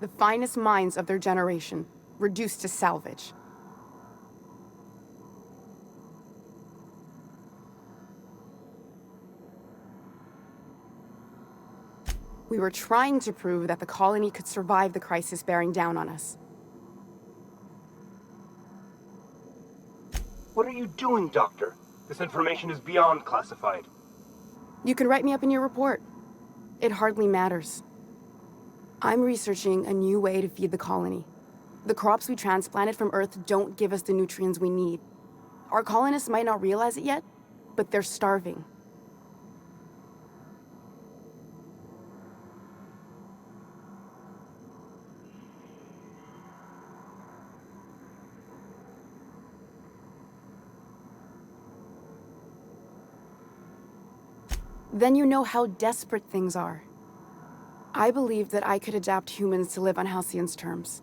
The finest minds of their generation, reduced to salvage. We were trying to prove that the colony could survive the crisis bearing down on us. What are you doing, Doctor? This information is beyond classified. You can write me up in your report. It hardly matters. I'm researching a new way to feed the colony. The crops we transplanted from Earth don't give us the nutrients we need. Our colonists might not realize it yet, but they're starving. Then you know how desperate things are. I believed that I could adapt humans to live on Halcyon's terms.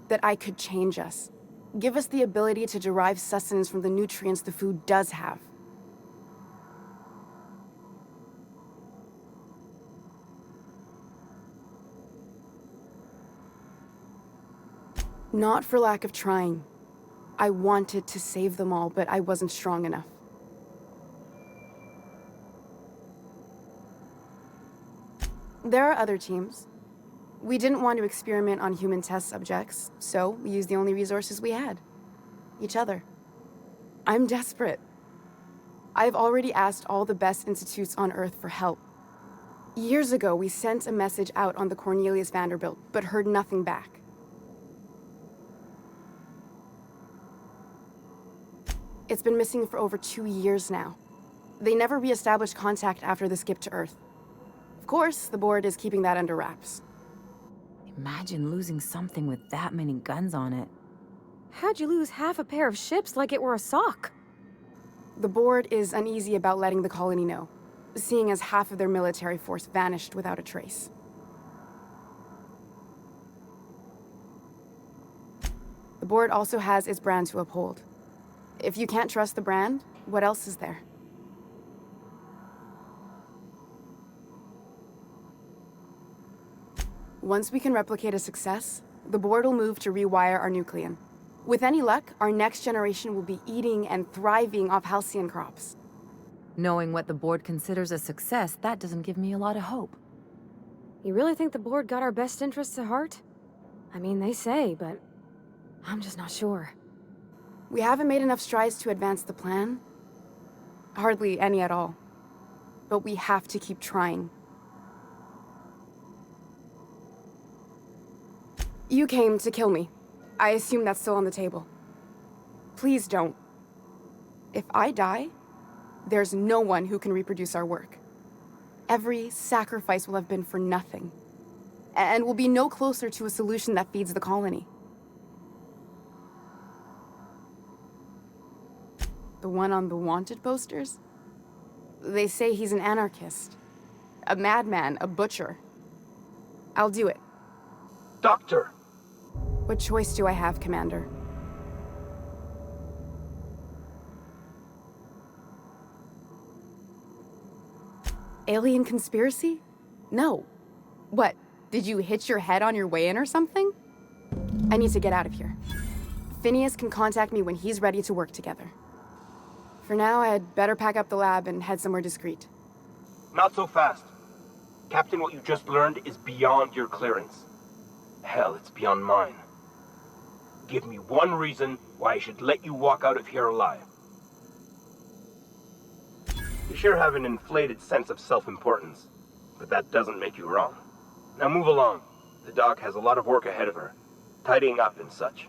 That I could change us. Give us the ability to derive sustenance from the nutrients the food does have. Not for lack of trying. I wanted to save them all, but I wasn't strong enough. There are other teams. We didn't want to experiment on human test subjects, so we used the only resources we had. Each other. I'm desperate. I've already asked all the best institutes on Earth for help. Years ago, we sent a message out on the Cornelius Vanderbilt, but heard nothing back. It's been missing for over 2 years now. They never re-established contact after the skip to Earth. Of course, the board is keeping that under wraps. Imagine losing something with that many guns on it. How'd you lose half a pair of ships like it were a sock? The board is uneasy about letting the colony know, seeing as half of their military force vanished without a trace. The board also has its brand to uphold. If you can't trust the brand, what else is there? Once we can replicate a success, the board will move to rewire our nucleon. With any luck, our next generation will be eating and thriving off Halcyon crops. Knowing what the board considers a success, that doesn't give me a lot of hope. You really think the board got our best interests at heart? I mean, they say, but I'm just not sure. We haven't made enough strides to advance the plan. Hardly any at all. But we have to keep trying. You came to kill me. I assume that's still on the table. Please don't. If I die, there's no one who can reproduce our work. Every sacrifice will have been for nothing. And we'll be no closer to a solution that feeds the colony. The one on the wanted posters? They say he's an anarchist. A madman, a butcher. I'll do it. Doctor! What choice do I have, Commander? Alien conspiracy? No. What, did you hit your head on your way in or something? I need to get out of here. Phineas can contact me when he's ready to work together. For now, I'd better pack up the lab and head somewhere discreet. Not so fast. Captain, what you just learned is beyond your clearance. Hell, it's beyond mine. Give me one reason why I should let you walk out of here alive. You sure have an inflated sense of self-importance, but that doesn't make you wrong. Now move along. The doc has a lot of work ahead of her, tidying up and such.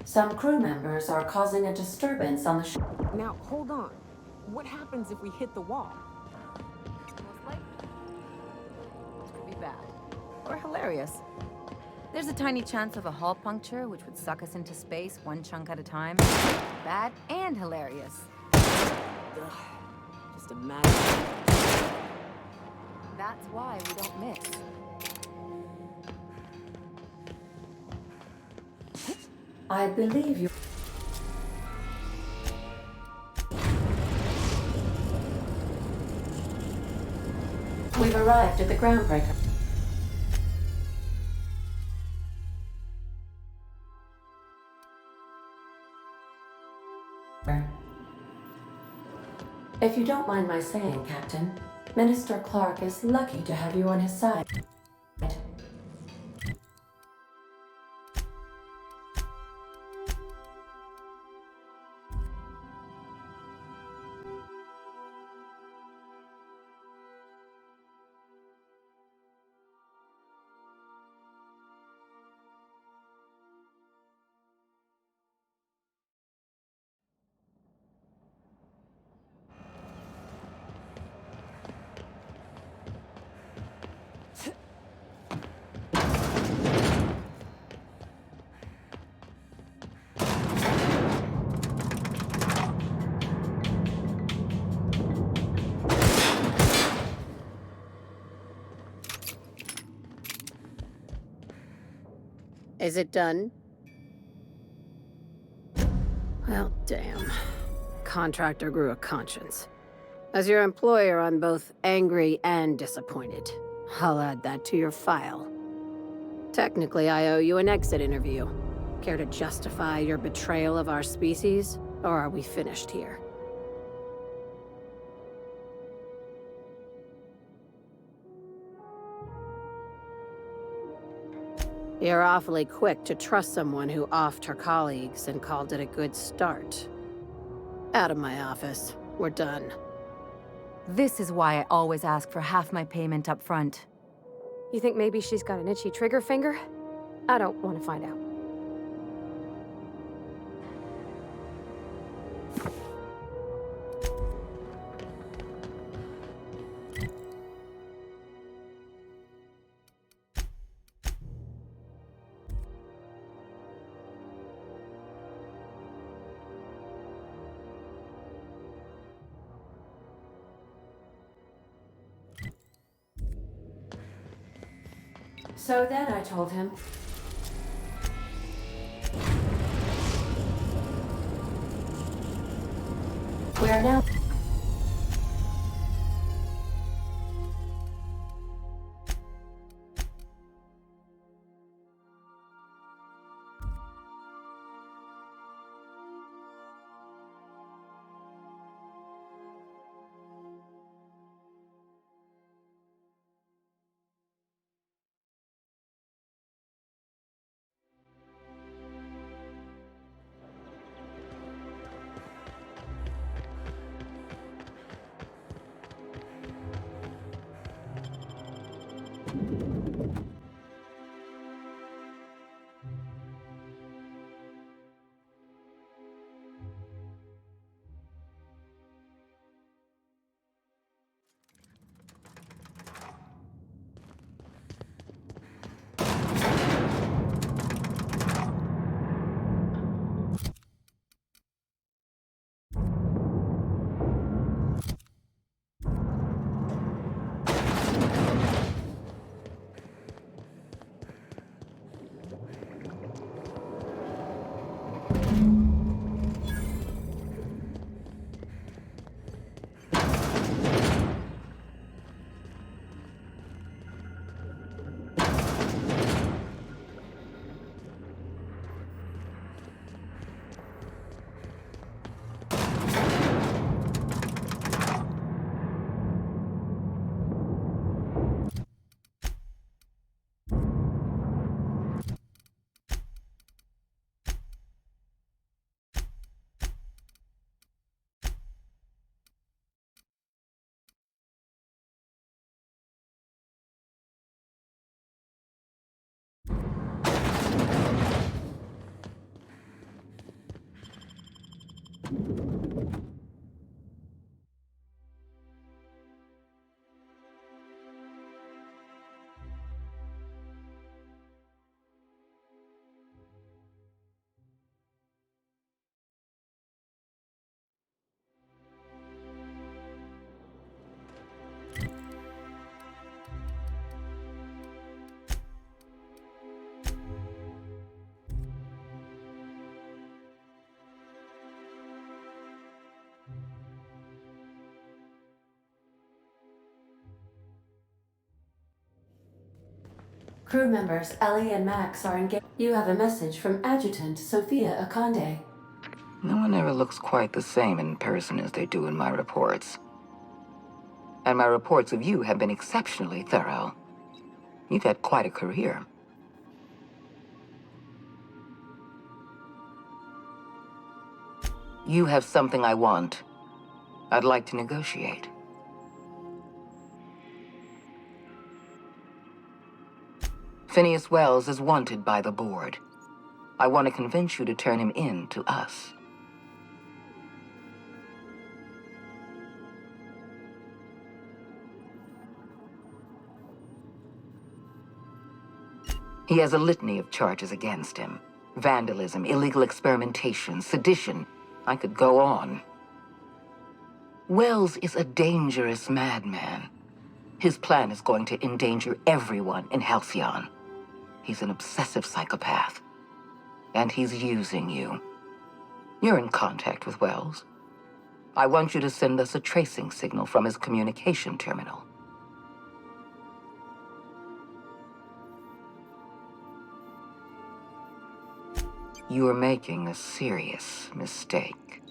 Some crew members are causing a disturbance on the ship. Now, hold on. What happens if we hit the wall? Most likely. Which could be bad. Or hilarious. There's a tiny chance of a hull puncture, which would suck us into space one chunk at a time. Bad and hilarious. Ugh. Just imagine. That's why we don't miss. I believe you. We've arrived at the groundbreaker. If you don't mind my saying, Captain, Minister Clark is lucky to have you on his side. Is it done? Well, damn. Contractor grew a conscience. As your employer, I'm both angry and disappointed. I'll add that to your file. Technically, I owe you an exit interview. Care to justify your betrayal of our species, or are we finished here? You're awfully quick to trust someone who offed her colleagues and called it a good start. Out of my office. We're done. This is why I always ask for half my payment up front. You think maybe she's got an itchy trigger finger? I don't want to find out. So then I told him, we are now. Crew members Ellie and Max are engaged. You have a message from Adjutant Sophia Akande. No one ever looks quite the same in person as they do in my reports. And my reports of you have been exceptionally thorough. You've had quite a career. You have something I want. I'd like to negotiate. Phineas Wells is wanted by the board. I want to convince you to turn him in to us. He has a litany of charges against him. Vandalism, illegal experimentation, sedition. I could go on. Wells is a dangerous madman. His plan is going to endanger everyone in Halcyon. He's an obsessive psychopath. And he's using you. You're in contact with Wells. I want you to send us a tracing signal from his communication terminal. You are making a serious mistake.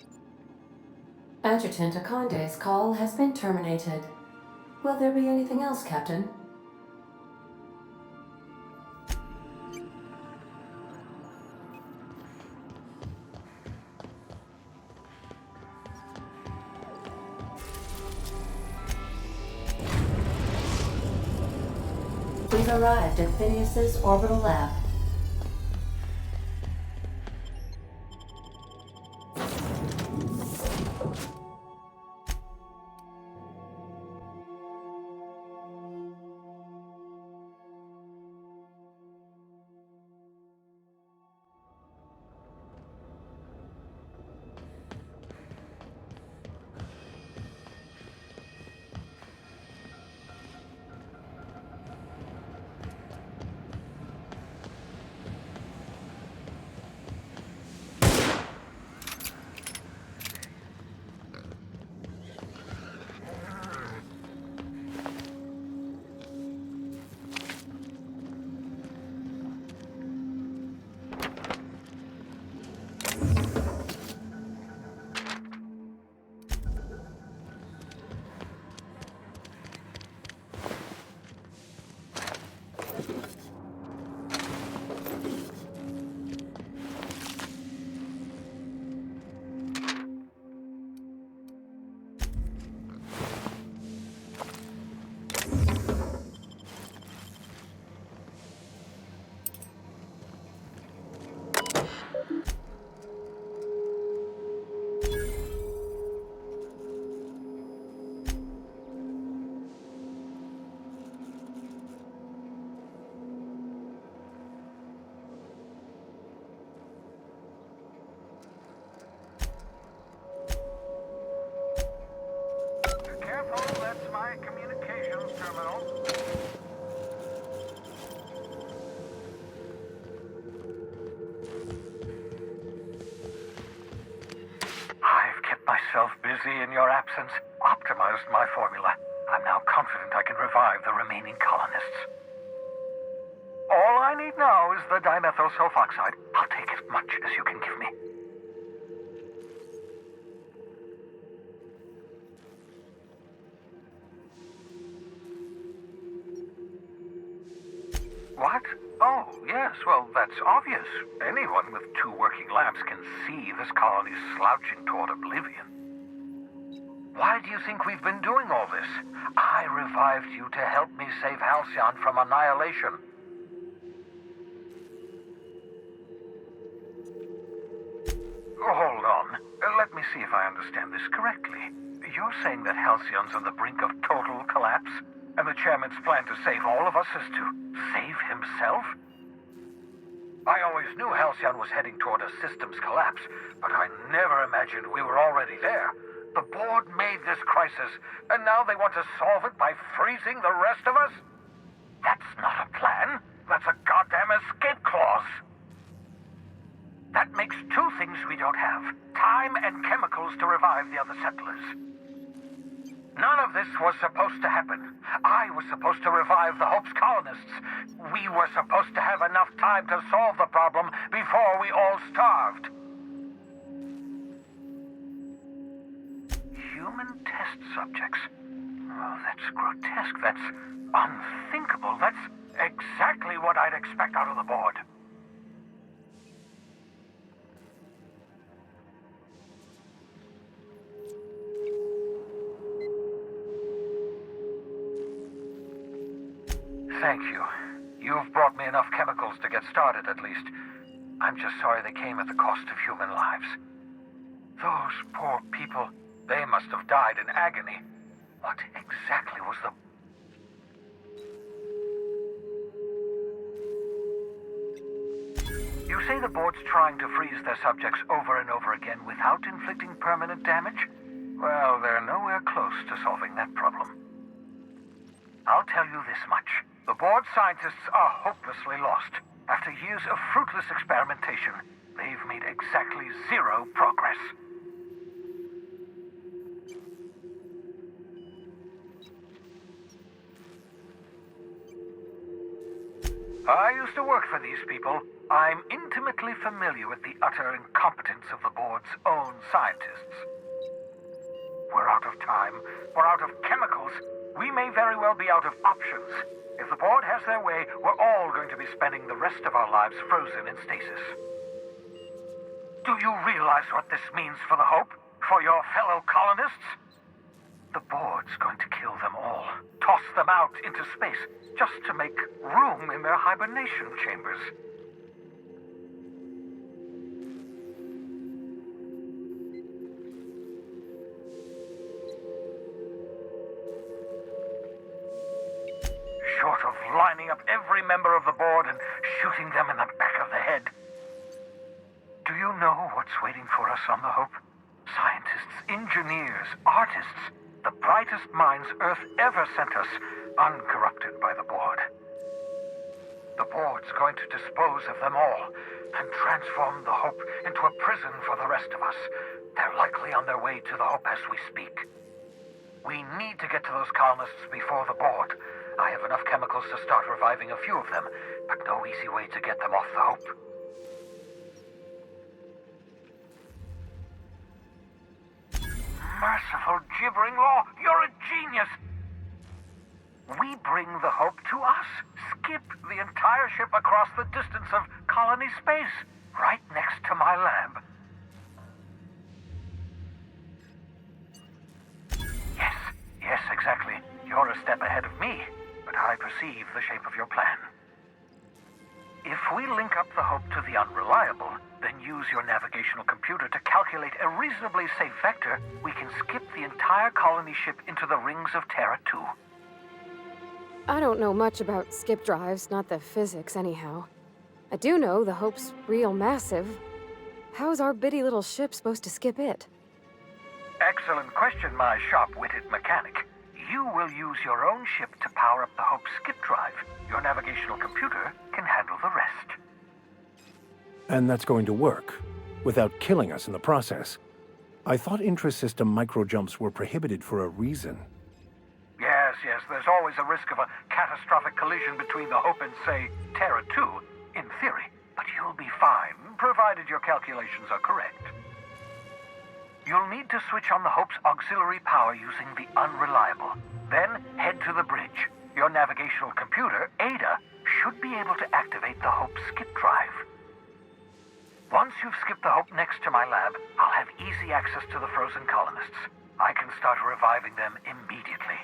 Adjutant Akande's call has been terminated. Will there be anything else, Captain? We've arrived at Phineas's orbital lab. Busy in your absence, optimized my formula. I'm now confident I can revive the remaining colonists. All I need now is the dimethyl sulfoxide. I'll take as much as you can give me. What? Oh, yes, well, that's obvious. Anyone with 2 working labs can see this colony's slouching toward oblivion. Why do you think we've been doing all this? I revived you to help me save Halcyon from annihilation. Hold on. let me see if I understand this correctly. You're saying that Halcyon's on the brink of total collapse, and the chairman's plan to save all of us is to save himself? I always knew Halcyon was heading toward a systems collapse, but I never imagined we were already there. The board made this crisis, and now they want to solve it by freezing the rest of us? That's not a plan. That's a goddamn escape clause. That makes two things we don't have: time and chemicals to revive the other settlers. None of this was supposed to happen. I was supposed to revive the Hope's colonists. We were supposed to have enough time to solve the problem before we all starved. Human test subjects. Oh, that's grotesque. That's unthinkable. That's exactly what I'd expect out of the board. Thank you. You've brought me enough chemicals to get started, at least. I'm just sorry they came at the cost of human lives. Those poor people, they must have died in agony. What exactly was the... You say the board's trying to freeze their subjects over and over again without inflicting permanent damage? Well, they're nowhere close to solving that problem. I'll tell you this much. The board scientists are hopelessly lost. After years of fruitless experimentation, they've made exactly zero progress. I used to work for these people. I'm intimately familiar with the utter incompetence of the board's own scientists. We're out of time. We're out of chemicals. We may very well be out of options. If the board has their way, we're all going to be spending the rest of our lives frozen in stasis. Do you realize what this means for the Hope? For your fellow colonists? The board's going to kill them all. Toss them out into space, just to make room in their hibernation chambers. Short of lining up every member of the board and shooting them in the back of the head. Do you know what's waiting for us on the Hope? Scientists, engineers, artists, the brightest minds Earth ever sent us, uncorrupted by the board. The board's going to dispose of them all and transform the Hope into a prison for the rest of us. They're likely on their way to the Hope as we speak. We need to get to those colonists before the board. I have enough chemicals to start reviving a few of them, but no easy way to get them off the Hope. Merciful gibbering law, you're a genius! We bring the Hope to us. Skip the entire ship across the distance of colony space, right next to my lab. Yes, exactly. You're a step ahead of me, but I perceive the shape of your plan. If we link up the Hope to the Unreliable, then use your navigational computer to calculate a reasonably safe vector, we can skip the entire colony ship into the rings of Terra 2. I don't know much about skip drives, not the physics anyhow. I do know the Hope's real massive. How's our bitty little ship supposed to skip it? Excellent question, my sharp-witted mechanic. You will use your own ship to power up the Hope's skip drive. Your navigational computer can handle the rest. And that's going to work, without killing us in the process. I thought intra-system microjumps were prohibited for a reason. Yes, there's always a risk of a catastrophic collision between the Hope and, say, Terra 2, in theory. But you'll be fine, provided your calculations are correct. You'll need to switch on the Hope's auxiliary power using the Unreliable. Then head to the bridge. Your navigational computer, Ada, should be able to activate the Hope's skip drive. Once you've skipped the Hope next to my lab, I'll have easy access to the frozen colonists. I can start reviving them immediately.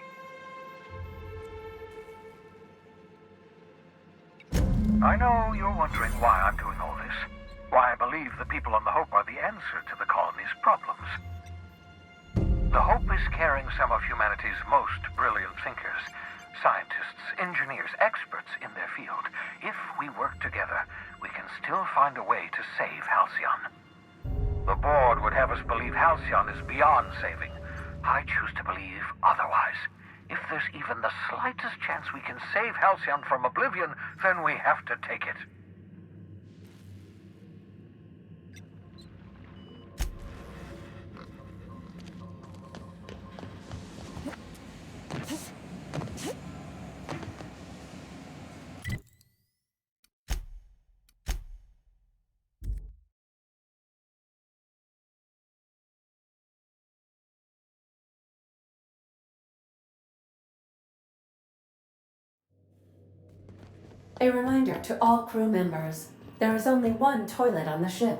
I know you're wondering why I'm doing all this. Why, I believe the people on the Hope are the answer to the colony's problems. The Hope is carrying some of humanity's most brilliant thinkers, scientists, engineers, experts in their field. If we work together, we can still find a way to save Halcyon. The board would have us believe Halcyon is beyond saving. I choose to believe otherwise. If there's even the slightest chance we can save Halcyon from oblivion, then we have to take it. A reminder to all crew members, there is only one toilet on the ship.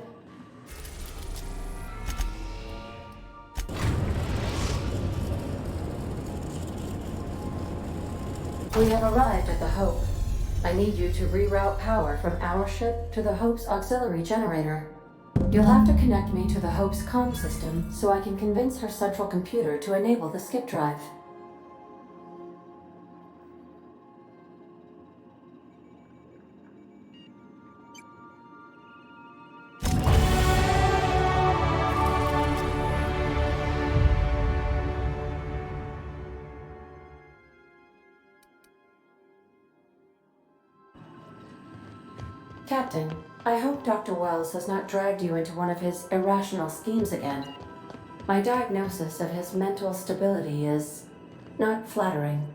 We have arrived at the Hope. I need you to reroute power from our ship to the Hope's auxiliary generator. You'll have to connect me to the Hope's comm system so I can convince her central computer to enable the skip drive. Captain, I hope Dr. Wells has not dragged you into one of his irrational schemes again. My diagnosis of his mental stability is not flattering.